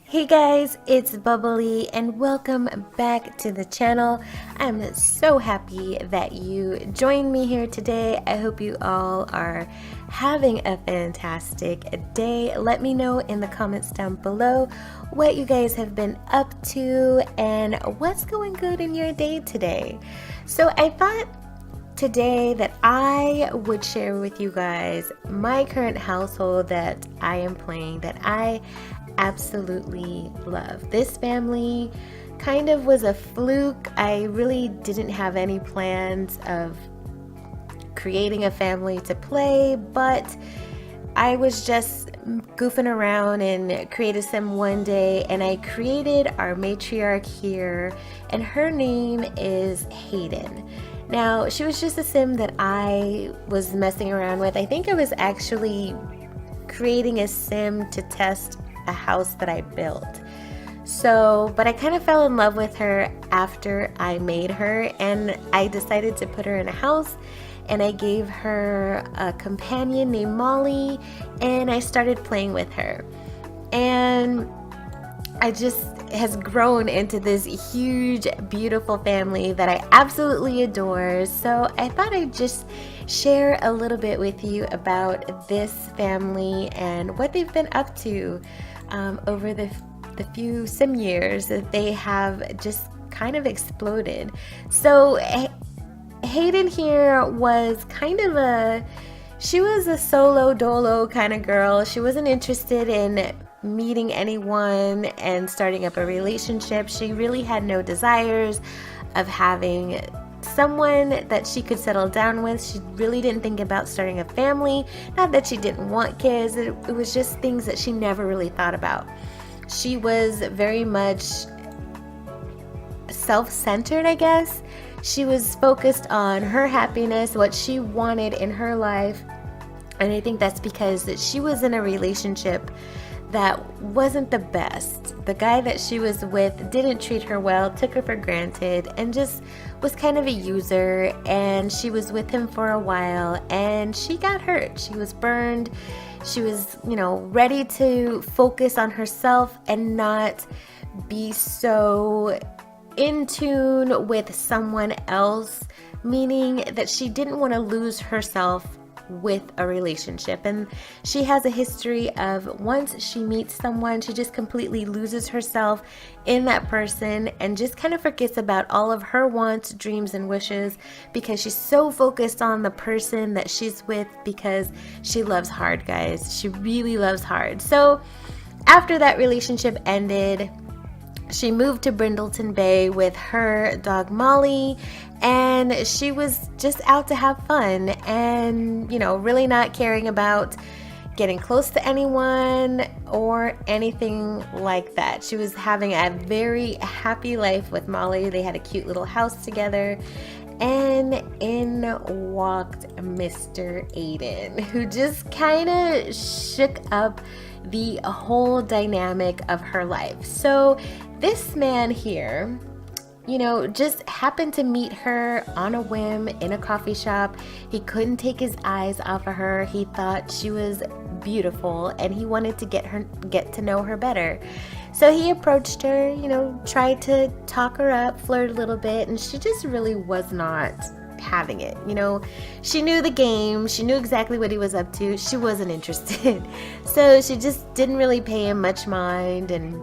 Hey guys, it's Bubbly and welcome back to the channel. I'm so happy that you joined me here today. I hope you all are having a fantastic day. Let me know in the comments down below what you guys have been up to and what's going good in your day today. So I thought today that I would share with you guys my current household that I am playing that I absolutely love. This family kind of was a fluke. I really didn't have any plans of creating a family to play, but I was just goofing around and created some one day, and I created our matriarch here, and her name is Hayden. Now, she was just a sim that I was messing around with. I think I was actually creating a sim to test a house that I built. But I kind of fell in love with her after I made her, and I decided to put her in a house, and I gave her a companion named Molly, and I started playing with her. And I just has grown into this huge, beautiful family that I absolutely adore. So I thought I'd just share a little bit with you about this family and what they've been up to over the few sim years that they have just kind of exploded. So Hayden here was kind of she was a solo dolo kind of girl. She wasn't interested in meeting anyone and starting up a relationship. She really had no desires of having someone that she could settle down with. She really didn't think about starting a family. Not that she didn't want kids, it was just things that she never really thought about. She was very much self-centered, I guess. She was focused on her happiness, what she wanted in her life, and I think that's because she was in a relationship that wasn't the best. The guy that she was with didn't treat her well, took her for granted, and just was kind of a user. And she was with him for a while and she got hurt. She was burned. She was, ready to focus on herself and not be so in tune with someone else, meaning that she didn't want to lose herself with a relationship. And she has a history of once she meets someone, she just completely loses herself in that person and just kind of forgets about all of her wants, dreams, and wishes because she's so focused on the person that she's with, because she loves hard, guys. She really loves hard. So after that relationship ended, she moved to Brindleton Bay with her dog Molly, and she was just out to have fun and, really not caring about getting close to anyone or anything like that. She was having a very happy life with Molly. They had a cute little house together, and in walked Mr. Aiden, who just kind of shook up the whole dynamic of her life. So this man here, just happened to meet her on a whim in a coffee shop. He couldn't take his eyes off of her. He thought she was beautiful and he wanted to get to know her better. So he approached her, tried to talk her up, flirt a little bit, and she just really was not having it. She knew the game. She knew exactly what he was up to. She wasn't interested. So she just didn't really pay him much mind, and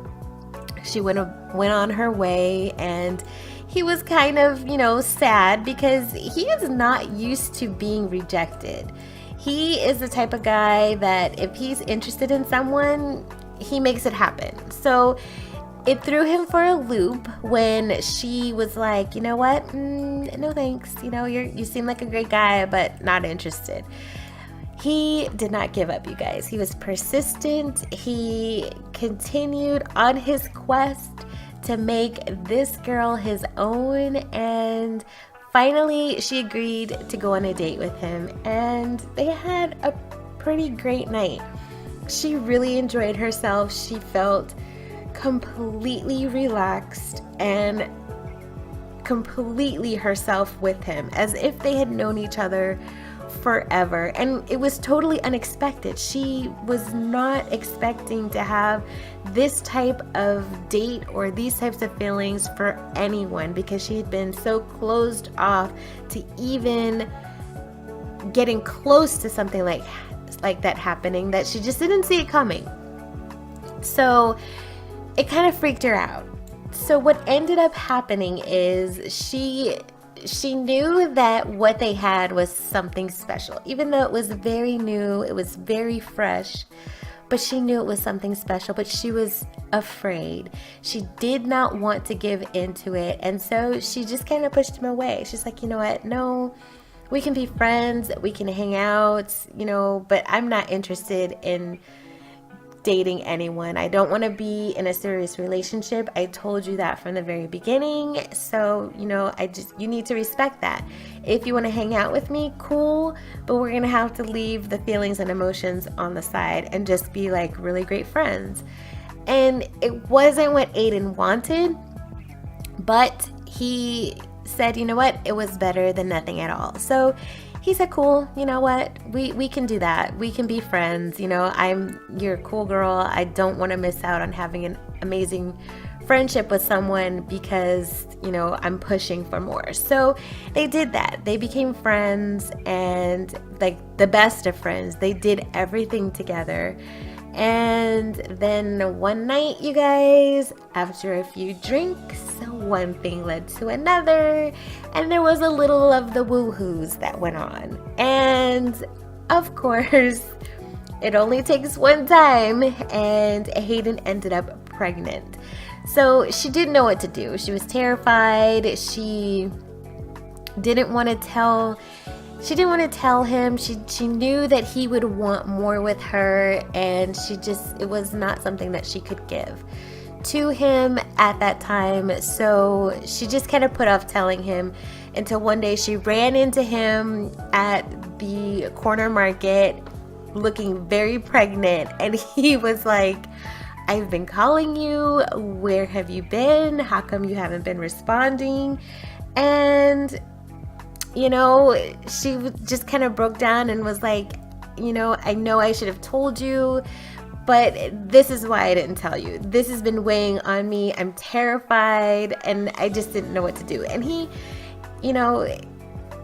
she went on her way. And he was kind of, sad because he is not used to being rejected. He is the type of guy that if he's interested in someone, he makes it happen. So it threw him for a loop when she was like, you know what? No thanks. You seem like a great guy, but not interested. He did not give up, you guys. He was persistent. He continued on his quest to make this girl his own, and finally she agreed to go on a date with him, and they had a pretty great night. She really enjoyed herself. She felt completely relaxed and completely herself with him, as if they had known each other forever, and it was totally unexpected. She was not expecting to have this type of date or these types of feelings for anyone, because she had been so closed off to even getting close to something like that happening, that she just didn't see it coming. So it kind of freaked her out. So what ended up happening is she knew that what they had was something special, even though it was very new, it was very fresh, but she knew it was something special, but she was afraid. She did not want to give into it, and so she just kind of pushed him away. She's like, you know what, no, we can be friends, we can hang out, but I'm not interested in dating anyone. I don't want to be in a serious relationship. I told you that from the very beginning. So, you need to respect that. If you want to hang out with me, cool, but we're going to have to leave the feelings and emotions on the side and just be like really great friends. And it wasn't what Aiden wanted, but he said, you know what, it was better than nothing at all. So he said, cool, you know what, we can do that. We can be friends. You're a cool girl. I don't want to miss out on having an amazing friendship with someone because, I'm pushing for more. So they did that. They became friends, and like the best of friends. They did everything together. And then one night, you guys, after a few drinks, one thing led to another, and there was a little of the woohoos that went on. And of course, it only takes one time, and Hayden ended up pregnant. So she didn't know what to do. She was terrified. She didn't want to tell him. She knew that he would want more with her, and it was not something that she could give to him at that time. So she just kind of put off telling him until one day she ran into him at the corner market looking very pregnant, and he was like, I've been calling you. Where have you been? How come you haven't been responding? And she just kind of broke down and was like, I know I should have told you, but this is why I didn't tell you. This has been weighing on me. I'm terrified, and I just didn't know what to do. And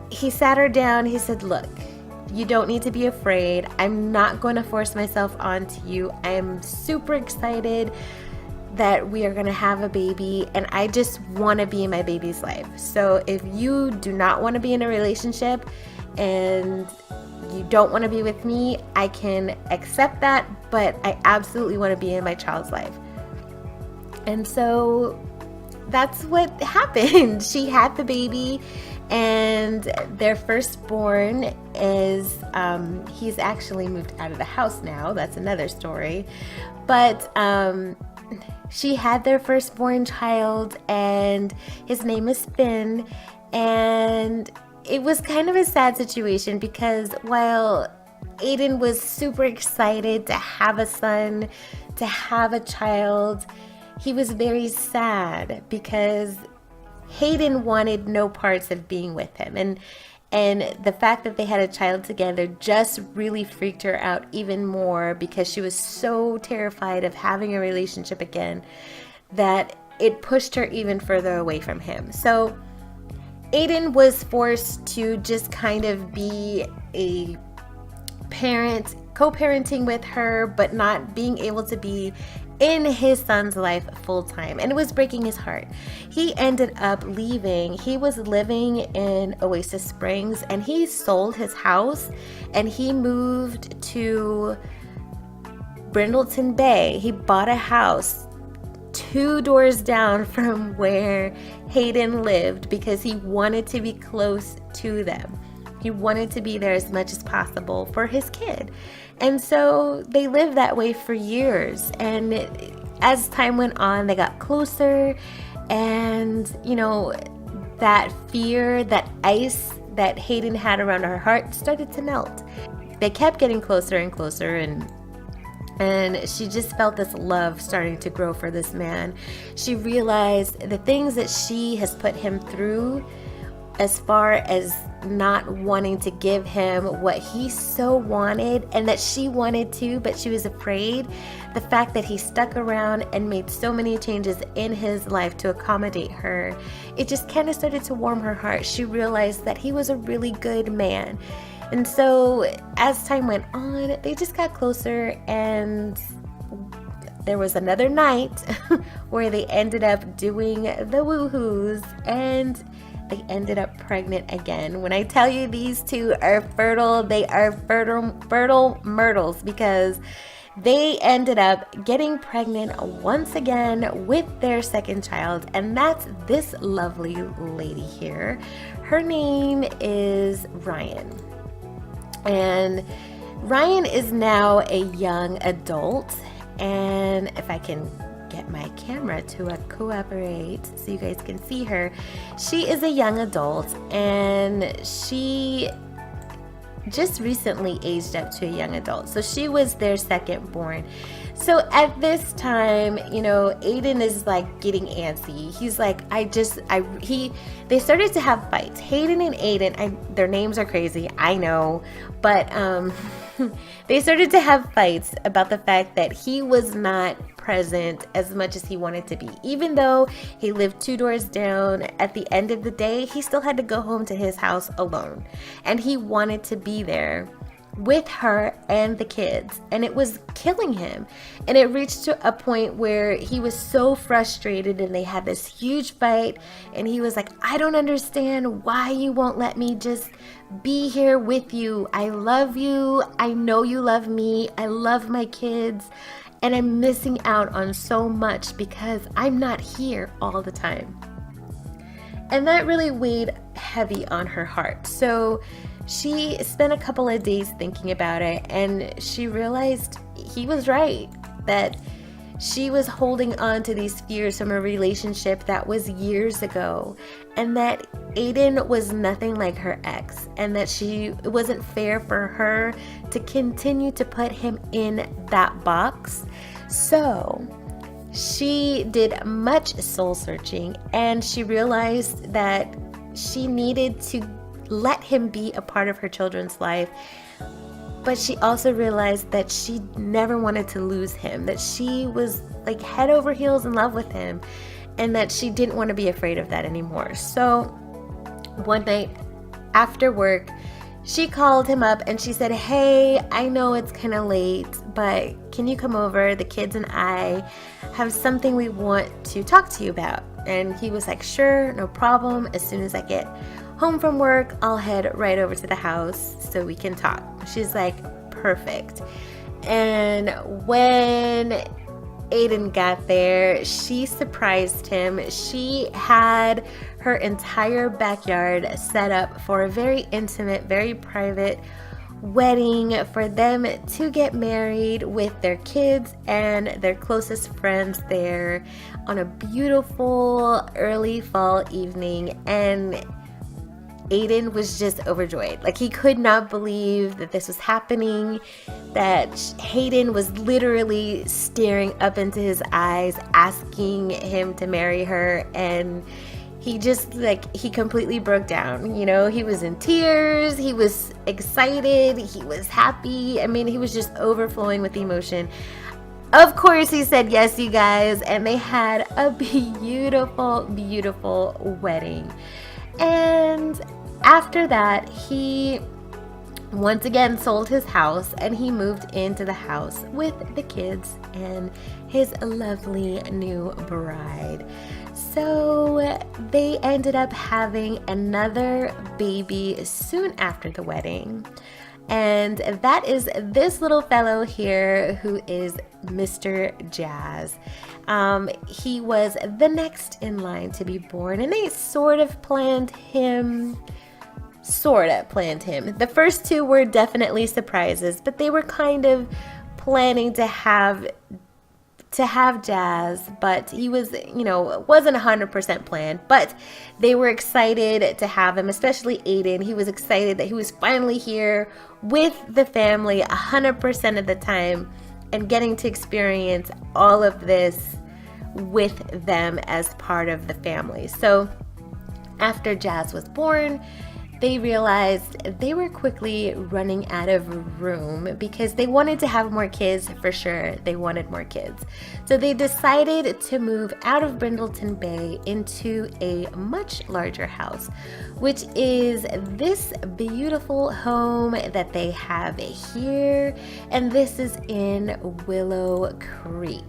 he sat her down. He said, look, you don't need to be afraid. I'm not going to force myself onto you. I am super excited that we are going to have a baby, and I just want to be in my baby's life. So if you do not want to be in a relationship and you don't want to be with me, I can accept that, but I absolutely want to be in my child's life. And so that's what happened. She had the baby, and their firstborn is, he's actually moved out of the house now. That's another story. But she had their firstborn child, and his name is Finn. And it was kind of a sad situation, because while Aiden was super excited to have a son, to have a child, he was very sad because Hayden wanted no parts of being with him. And the fact that they had a child together just really freaked her out even more, because she was so terrified of having a relationship again that it pushed her even further away from him. So Aiden was forced to just kind of be a parent, co-parenting with her, but not being able to be in his son's life full time, and it was breaking his heart. He ended up leaving. He was living in Oasis Springs, and he sold his house and he moved to Brindleton Bay. He bought a house 2 doors down from where Hayden lived because he wanted to be close to them. He wanted to be there as much as possible for his kid. And so they lived that way for years. And as time went on, they got closer. And, that fear, that ice that Hayden had around her heart started to melt. They kept getting closer and closer, and she just felt this love starting to grow for this man. She realized the things that she has put him through as far as not wanting to give him what he so wanted and that she wanted to, but she was afraid. The fact that he stuck around and made so many changes in his life to accommodate her, it just kind of started to warm her heart. She realized that he was a really good man. And so as time went on, they just got closer, and there was another night where they ended up doing the woohoos, and they ended up pregnant again. When I tell you these two are fertile, they are fertile myrtles, because they ended up getting pregnant once again with their second child, and that's this lovely lady here. Her name is Ryan. And Ryan is now a young adult, and if I can get my camera to cooperate so you guys can see her, she is a young adult, and she just recently aged up to a young adult. So she was their second born. So at this time, you know, Aiden is like getting antsy. He's like, they started to have fights. Hayden and Aiden, their names are crazy, I know, but they started to have fights about the fact that he was not present as much as he wanted to be. Even though he lived 2 doors down, at the end of the day, he still had to go home to his house alone. And he wanted to be there with her and the kids, and it was killing him. And it reached to a point where he was so frustrated, and they had this huge fight, and he was like, I don't understand why you won't let me just be here with you. I love you. I know you love me. I love my kids, and I'm missing out on so much because I'm not here all the time. And that really weighed heavy on her heart. So she spent a couple of days thinking about it, and she realized he was right, that she was holding on to these fears from a relationship that was years ago, and that Aiden was nothing like her ex, and that it wasn't fair for her to continue to put him in that box. So she did much soul searching, and she realized that she needed to let him be a part of her children's life. But she also realized that she never wanted to lose him, that she was like head over heels in love with him, and that she didn't want to be afraid of that anymore. So one night after work, she called him up and she said, hey, I know it's kind of late, but can you come over? The kids and I have something we want to talk to you about. And he was like, sure, no problem. As soon as I get home from work, I'll head right over to the house so we can talk. She's like, perfect. And when Aiden got there, she surprised him. She had her entire backyard set up for a very intimate, very private wedding for them to get married with their kids and their closest friends there on a beautiful early fall evening. And Aiden was just overjoyed. Like, he could not believe that this was happening, that Hayden was literally staring up into his eyes, asking him to marry her. And he just, like, he completely broke down. You know, he was in tears, he was excited, he was happy. I mean, he was just overflowing with emotion. Of course, he said yes, you guys, and they had a beautiful, beautiful wedding. And after that, he once again sold his house, and he moved into the house with the kids and his lovely new bride. So they ended up having another baby soon after the wedding. And that is this little fellow here, who is Mr. Jazz. He was the next in line to be born, and they sort of planned him. The first two were definitely surprises, but they were kind of planning to have Jazz, but he was, you know, wasn't 100% planned, but they were excited to have him, especially Aiden. He was excited that he was finally here with the family 100% of the time and getting to experience all of this with them as part of the family. So after Jazz was born, they realized they were quickly running out of room because they wanted to have more kids for sure. They wanted more kids. So they decided to move out of Brindleton Bay into a much larger house, which is this beautiful home that they have here. And this is in Willow Creek.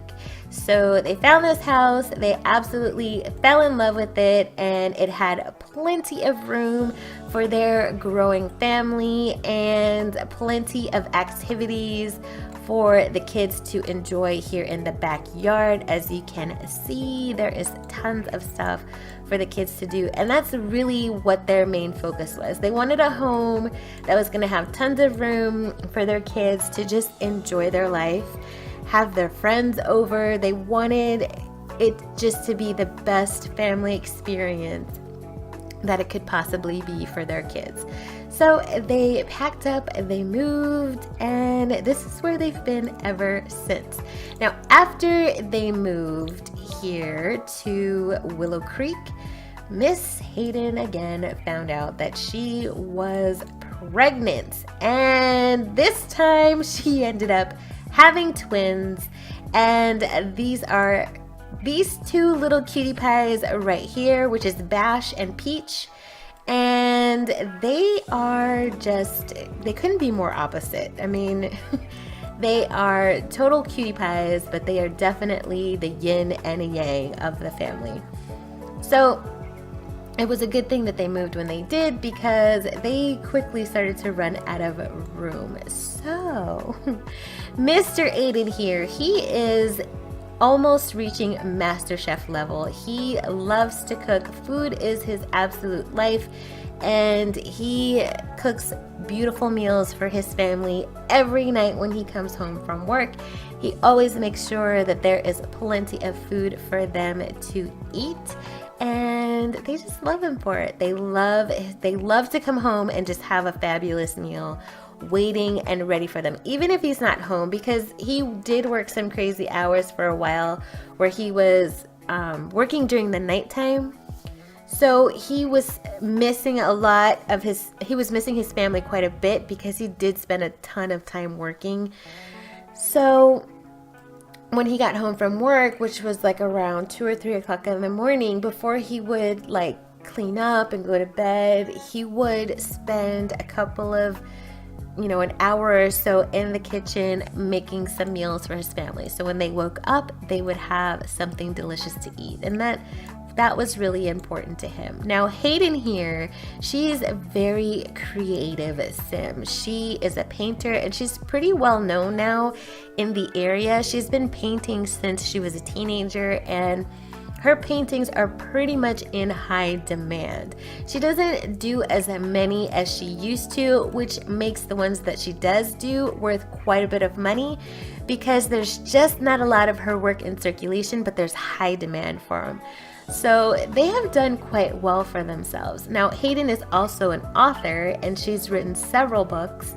So they found this house, they absolutely fell in love with it, and it had plenty of room for their growing family and plenty of activities for the kids to enjoy here in the backyard. As you can see, there is tons of stuff for the kids to do, and that's really what their main focus was. They wanted a home that was going to have tons of room for their kids to just enjoy their life, have their friends over. They wanted it just to be the best family experience that it could possibly be for their kids. So they packed up, they moved, and this is where they've been ever since. Now, after they moved here to Willow Creek, Miss Hayden again found out that she was pregnant, and this time she ended up having twins, and these are these two little cutie pies right here, which is Bash and Peach, and they couldn't be more opposite. I mean, they are total cutie pies, but they are definitely the yin and a yang of the family. So it was a good thing that they moved when they did, because they quickly started to run out of room. So Mr. Aiden here, he is almost reaching MasterChef level. He loves to cook. Food is his absolute life, and he cooks beautiful meals for his family every night when he comes home from work. He always makes sure that there is plenty of food for them to eat, and they just love him for it. They love to come home and just have a fabulous meal waiting and ready for them, even if he's not home, because he did work some crazy hours for a while where he was working during the nighttime. So he was missing missing his family quite a bit, because he did spend a ton of time working. So when he got home from work, which was like around 2 or 3 o'clock in the morning, before he would like clean up and go to bed, he would spend a couple of an hour or so in the kitchen making some meals for his family. So when they woke up, they would have something delicious to eat, and that was really important to him. Now, Hayden here, she's a very creative sim. She is a painter, and she's pretty well known now in the area. She's been painting since she was a teenager, and her paintings are pretty much in high demand. She doesn't do as many as she used to, which makes the ones that she does do worth quite a bit of money, because there's just not a lot of her work in circulation, but there's high demand for them. So they have done quite well for themselves. Now, Hayden is also an author, and she's written several books.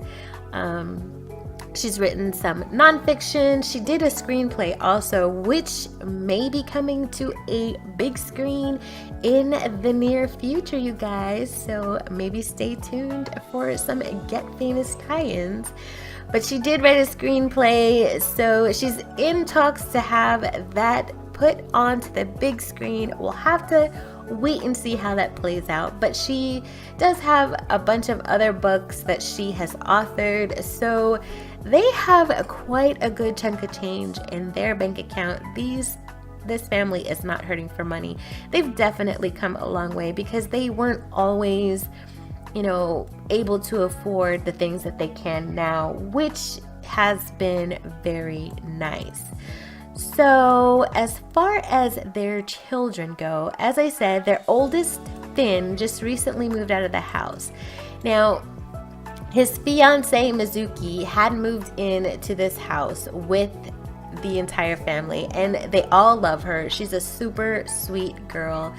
She's written some nonfiction. She did a screenplay also, which may be coming to a big screen in the near future, you guys. So maybe stay tuned for some Get Famous tie-ins. But she did write a screenplay, so she's in talks to have that put onto the big screen. We'll have to wait and see how that plays out, but she does have a bunch of other books that she has authored, so they have quite a good chunk of change in their bank account. This family is not hurting for money. They've definitely come a long way, because they weren't always able to afford the things that they can now, which has been very nice. So as far as their children go, as I said, their oldest, Finn, just recently moved out of the house. Now, his fiance Mizuki had moved into this house with the entire family, and they all love her. She's a super sweet girl.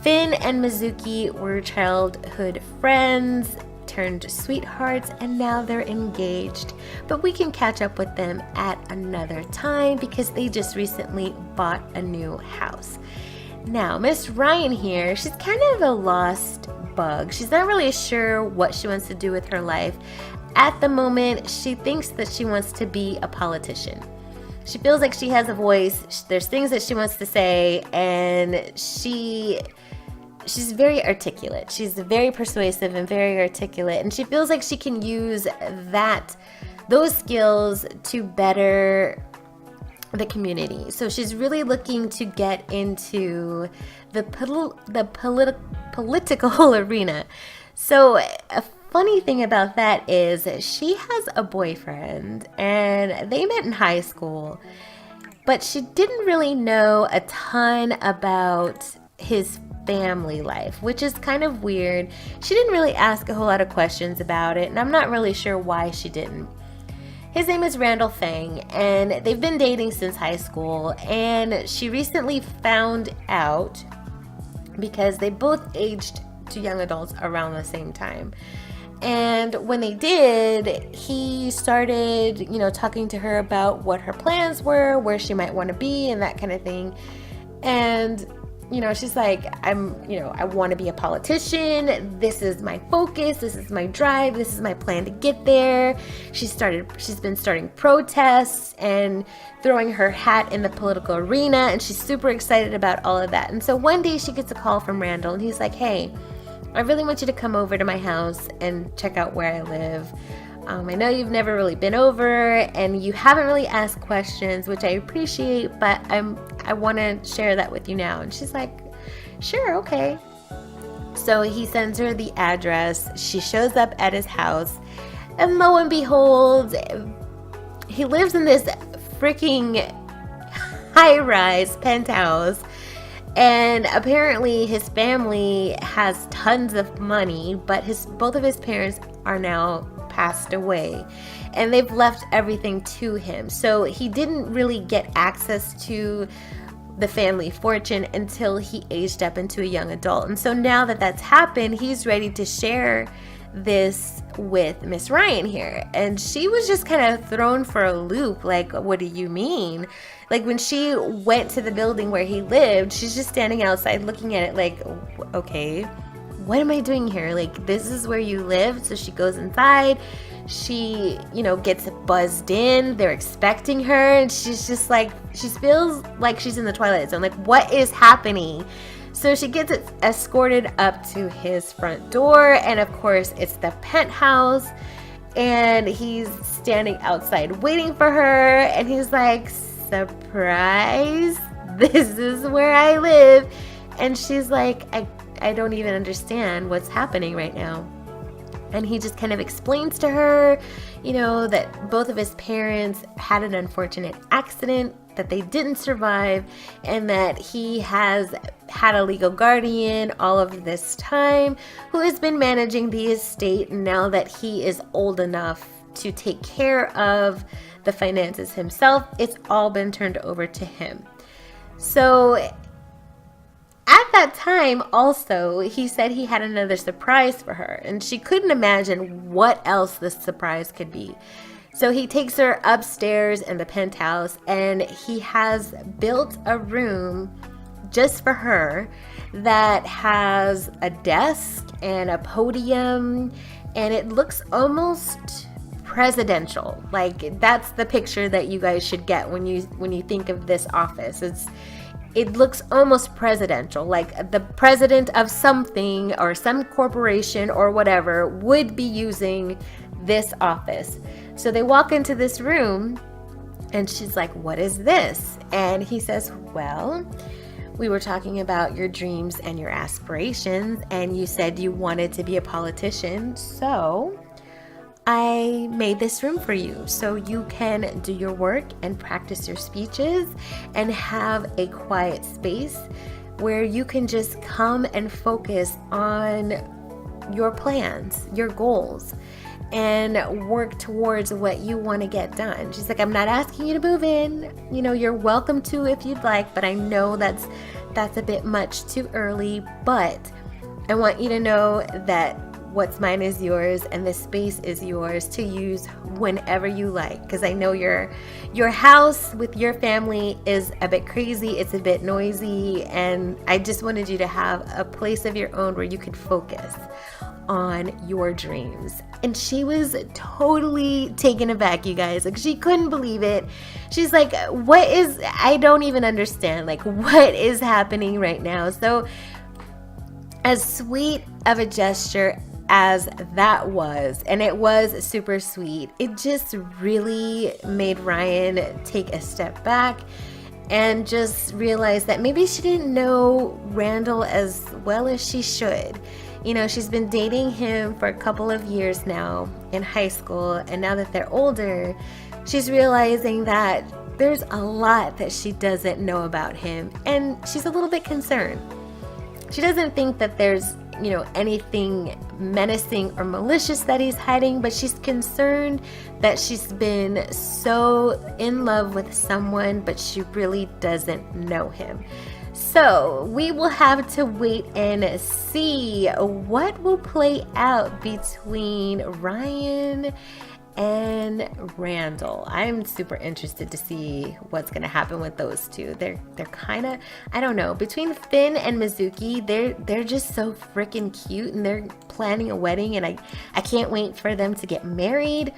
Finn and Mizuki were childhood friends, turned sweethearts, and now they're engaged. But we can catch up with them at another time, because they just recently bought a new house. Now, Miss Ryan here, she's kind of a lost bug. She's not really sure what she wants to do with her life. At the moment, she thinks that she wants to be a politician. She feels like she has a voice. There's things that she wants to say, and she's very articulate. She's very persuasive and very articulate, and she feels like she can use those skills to better the community. So she's really looking to get into the political arena. So a funny thing about that is she has a boyfriend, and they met in high school, but she didn't really know a ton about his family life, which is kind of weird. She didn't really ask a whole lot of questions about it, and I'm not really sure why she didn't. His name is Randall Fang, and they've been dating since high school, and she recently found out because they both aged to young adults around the same time. And when they did, he started, talking to her about what her plans were, where she might want to be, and that kind of thing. And she's like, I want to be a politician. This is my focus. This is my drive. This is my plan to get there. She's been starting protests and throwing her hat in the political arena, and she's super excited about all of that. And so one day she gets a call from Randall, and he's like, hey, I really want you to come over to my house and check out where I live. I know you've never really been over, and you haven't really asked questions, which I appreciate, but I want to share that with you now. And she's like, sure, okay. So he sends her the address. She shows up at his house, and lo and behold, he lives in this freaking high-rise penthouse. And apparently his family has tons of money, but both of his parents are now passed away, and they've left everything to him. So he didn't really get access to the family fortune until he aged up into a young adult. And so now that that's happened, he's ready to share this with Miss Ryan here. And she was just kind of thrown for a loop. Like, what do you mean? Like, when she went to the building where he lived, she's just standing outside looking at it like, okay, what am I doing here? Like, this is where you live? So she goes inside. She, gets buzzed in. They're expecting her. And she's just like, she feels like she's in the Twilight Zone. Like, what is happening? So she gets escorted up to his front door. And of course, it's the penthouse. And he's standing outside waiting for her. And he's like, surprise, this is where I live. And she's like, I don't even understand what's happening right now. And he just kind of explains to her, that both of his parents had an unfortunate accident, that they didn't survive, and that he has had a legal guardian all of this time who has been managing the estate now that he is old enough to take care of the finances himself. It's all been turned over to him. So at that time also, he said he had another surprise for her, and she couldn't imagine what else this surprise could be. So he takes her upstairs in the penthouse, and he has built a room just for her that has a desk and a podium, and it looks almost presidential. Like, that's the picture that you guys should get when you think of this office. It looks almost presidential, like the president of something or some corporation or whatever would be using this office. So they walk into this room, and she's like, what is this? And he says, well, we were talking about your dreams and your aspirations, and you said you wanted to be a politician, so I made this room for you so you can do your work and practice your speeches and have a quiet space where you can just come and focus on your plans, your goals, and work towards what you want to get done. She's like, I'm not asking you to move in. You're welcome to if you'd like, but I know that's a bit much too early, but I want you to know that what's mine is yours, and the space is yours to use whenever you like. Because I know your house with your family is a bit crazy, it's a bit noisy, and I just wanted you to have a place of your own where you could focus on your dreams. And she was totally taken aback, you guys. Like, she couldn't believe it. She's like, I don't even understand, like, what is happening right now? So as sweet of a gesture as that was, and it was super sweet, it just really made Ryan take a step back and just realize that maybe she didn't know Randall as well as she should. You know, she's been dating him for a couple of years now in high school, and now that they're older, she's realizing that there's a lot that she doesn't know about him, and she's a little bit concerned. She doesn't think that there's, you know, anything menacing or malicious that he's hiding, but she's concerned that she's been so in love with someone, but she really doesn't know him. So we will have to wait and see what will play out between Ryan and Randall. I'm super interested to see what's going to happen with those two. They're kind of, I don't know, between Finn and Mizuki, they're just so freaking cute, and they're planning a wedding, and I can't wait for them to get married.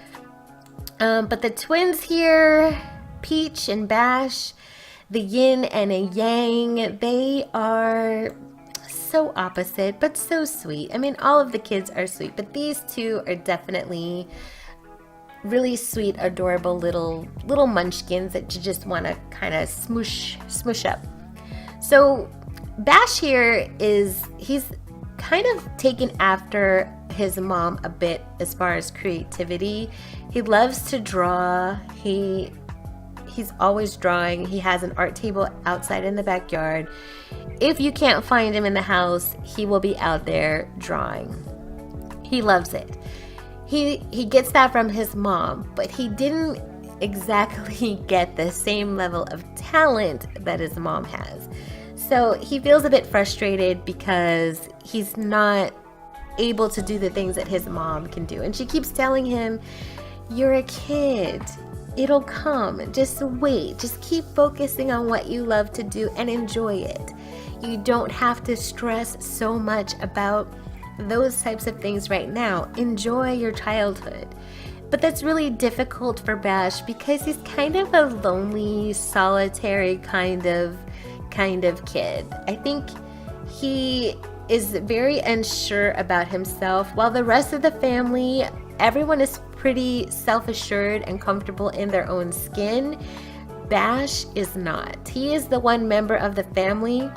But the twins here, Peach and Bash, the yin and a yang, they are so opposite but so sweet. I mean, all of the kids are sweet, but these two are definitely really sweet, adorable little munchkins that you just want to kind of smoosh up. So Bash here he's kind of taken after his mom a bit as far as creativity. He loves to draw. He's always drawing. He has an art table outside in the backyard. If you can't find him in the house, he will be out there drawing. He loves it. He gets that from his mom, but he didn't exactly get the same level of talent that his mom has. So he feels a bit frustrated because he's not able to do the things that his mom can do. And she keeps telling him, "You're a kid. It'll come. Just wait. Just keep focusing on what you love to do and enjoy it. You don't have to stress so much about those types of things right now. Enjoy your childhood." But that's really difficult for Bash because he's kind of a lonely, solitary kind of kid. I think he is very unsure about himself, while the rest of the family, everyone is pretty self-assured and comfortable in their own skin. Bash is not. He is the one member of the family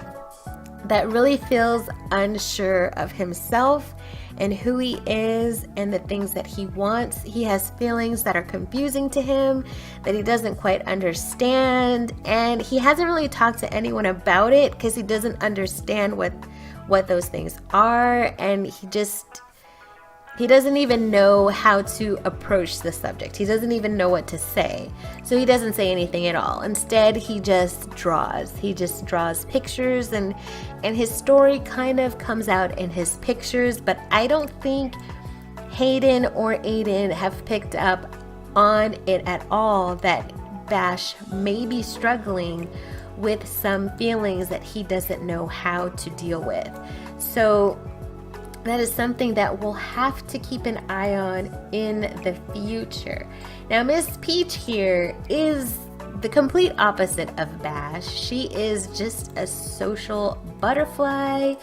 that really feels unsure of himself and who he is and the things that he wants. He has feelings that are confusing to him, that he doesn't quite understand, and he hasn't really talked to anyone about it because he doesn't understand what those things are, and he doesn't even know how to approach the subject. He doesn't even know what to say. So he doesn't say anything at all. Instead, he just draws. He just draws pictures, and his story kind of comes out in his pictures, but I don't think Hayden or Aiden have picked up on it at all that Bash may be struggling with some feelings that he doesn't know how to deal with. So that is something that we'll have to keep an eye on in the future. Now, Miss Peach here is the complete opposite of Bash. She is just a social butterfly.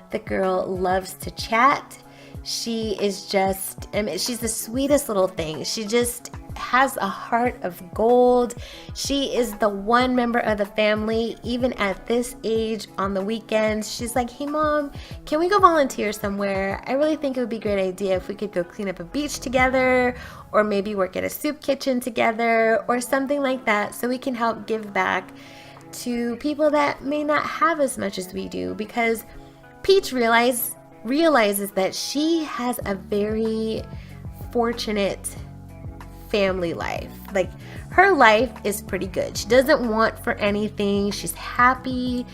The girl loves to chat. She is just, she's the sweetest little thing. She just has a heart of gold. She is the one member of the family, even at this age, on the weekends, she's like, "Hey mom, can we go volunteer somewhere? I really think it would be a great idea if we could go clean up a beach together, or maybe work at a soup kitchen together, or something like that, so we can help give back to people that may not have as much as we do." Because Peach realizes that she has a very fortunate family life. Like, her life is pretty good. She doesn't want for anything. She's happy.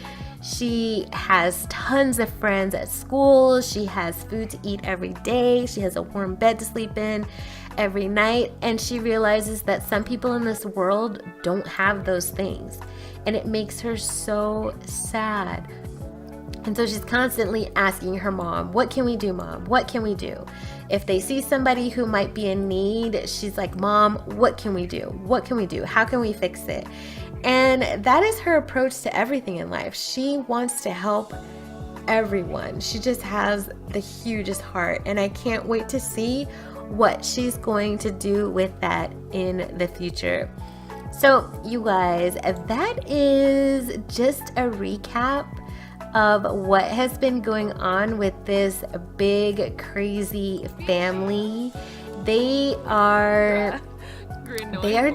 She has tons of friends at school. She has food to eat every day. She has a warm bed to sleep in every night. And she realizes that some people in this world don't have those things. And it makes her so sad. And so she's constantly asking her mom, what can we do, Mom? What can we do? If they see somebody who might be in need, she's like, Mom, what can we do? What can we do? How can we fix it? And that is her approach to everything in life. She wants to help everyone. She just has the hugest heart. And I can't wait to see what she's going to do with that in the future. So you guys, that is just a recap of what has been going on with this big crazy family. They are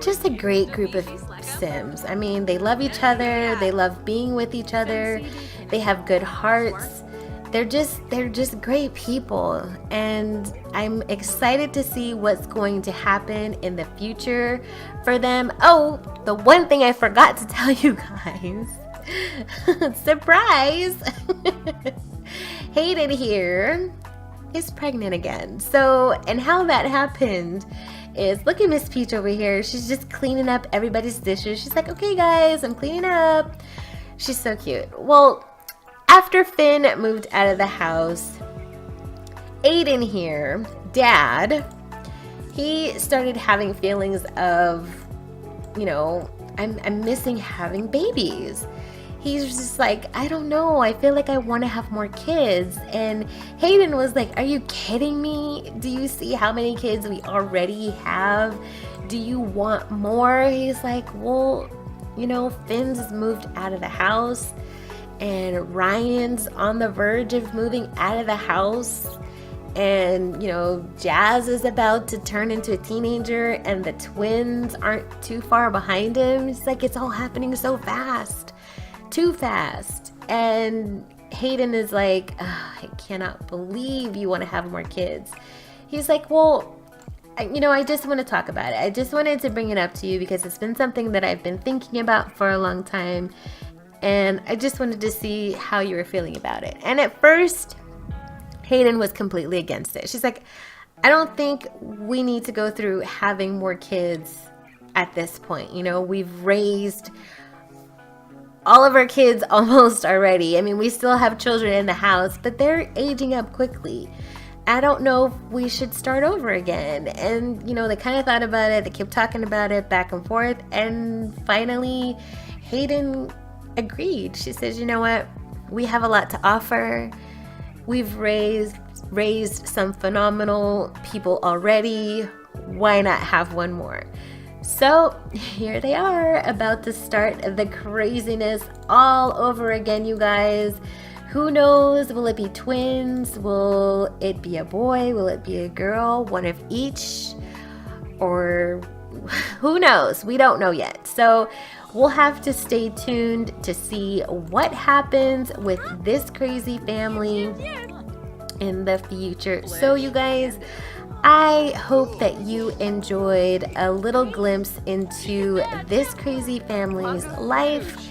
just a great group of Sims. I mean, they love each other, they love being with each other, they have good hearts. They're just great people, and I'm excited to see what's going to happen in the future for them. Oh, the one thing I forgot to tell you guys. Surprise! Hayden here is pregnant again. So, and how that happened is, look at Miss Peach over here. She's just cleaning up everybody's dishes. She's like, okay guys, I'm cleaning up. She's so cute. Well, after Finn moved out of the house, Aiden here, Dad, he started having feelings of, you know, I'm missing having babies. He's just like, I don't know, I feel like I want to have more kids. And Hayden was like, are you kidding me? Do you see how many kids we already have? Do you want more? He's like, well, you know, Finn's moved out of the house and Ryan's on the verge of moving out of the house. And, you know, Jazz is about to turn into a teenager and the twins aren't too far behind him. It's like, it's all happening so fast. Too fast. And Hayden is like, I cannot believe you want to have more kids. He's like, well, I just want to talk about it. I just wanted to bring it up to you because it's been something that I've been thinking about for a long time. And I just wanted to see how you were feeling about it. And at first, Hayden was completely against it. She's like, I don't think we need to go through having more kids at this point. You know, we've raised all of our kids almost already. I mean, we still have children in the house, but they're aging up quickly. I don't know if we should start over again. And, you know, they kind of thought about it. They kept talking about it back and forth. And finally, Hayden agreed. She says, you know what? We have a lot to offer. We've raised some phenomenal people already. Why not have one more? So here they are, about to start the craziness all over again, you guys. Who knows? Will it be twins? Will it be a boy? Will it be a girl? One of each? Or who knows? We don't know yet. So we'll have to stay tuned to see what happens with this crazy family in the future. So you guys, I hope that you enjoyed a little glimpse into this crazy family's life.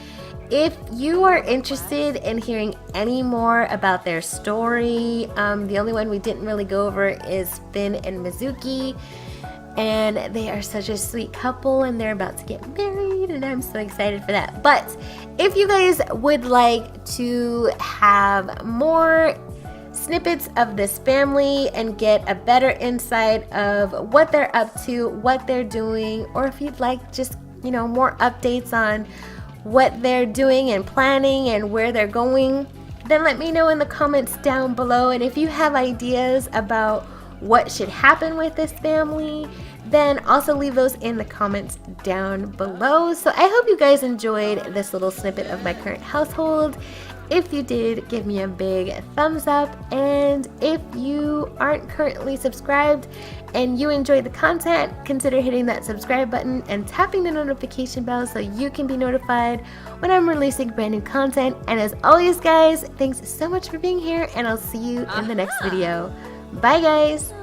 If you are interested in hearing any more about their story, the only one we didn't really go over is Finn and Mizuki. And they are such a sweet couple and they're about to get married and I'm so excited for that. But if you guys would like to have more snippets of this family and get a better insight of what they're up to, what they're doing, or if you'd like just, you know, more updates on what they're doing and planning and where they're going, then let me know in the comments down below. And if you have ideas about what should happen with this family, then also leave those in the comments down below. So I hope you guys enjoyed this little snippet of my current household. If you did, give me a big thumbs up. And if you aren't currently subscribed and you enjoyed the content, consider hitting that subscribe button and tapping the notification bell so you can be notified when I'm releasing brand new content. And as always, guys, thanks so much for being here and I'll see you in the next video. Bye, guys.